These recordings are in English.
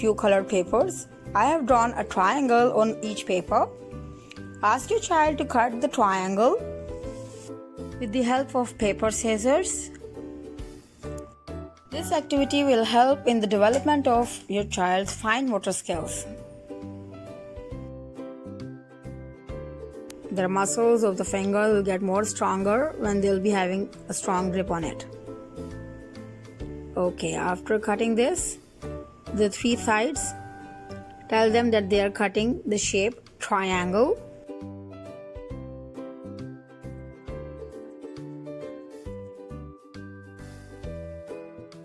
few colored papers. I have drawn a triangle on each paper. Ask your child to cut the triangle with the help of paper scissors. This activity will help in the development of your child's fine motor skills. Their muscles of the finger will get more stronger when they'll be having a strong grip on it. Okay, after cutting this, the three sides, tell them that they are cutting the shape triangle.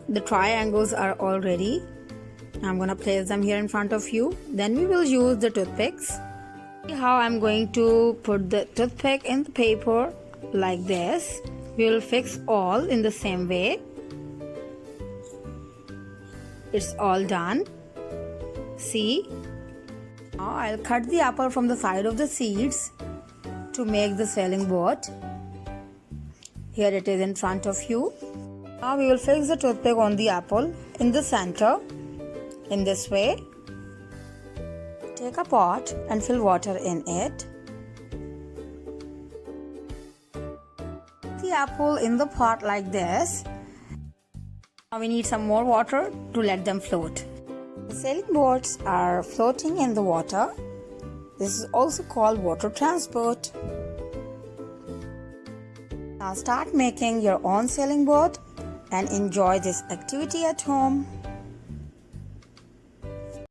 The triangles are all ready. I'm going to place them here in front of you. Then we will use the toothpicks. See how I'm going to put the toothpick in the paper like this. We will fix all in the same way. It's all done. See? Now I'll cut the apple from the side of the seeds to make the sailing boat. Here it is in front of you. Now we will fix the toothpick on the apple in the center in this way. Take a pot and fill water in it. The apple in the pot like this. Now we need some more water to let them float. The sailing boats are floating in the water. This is also called water transport. Now start making your own sailing boat and enjoy this activity at home.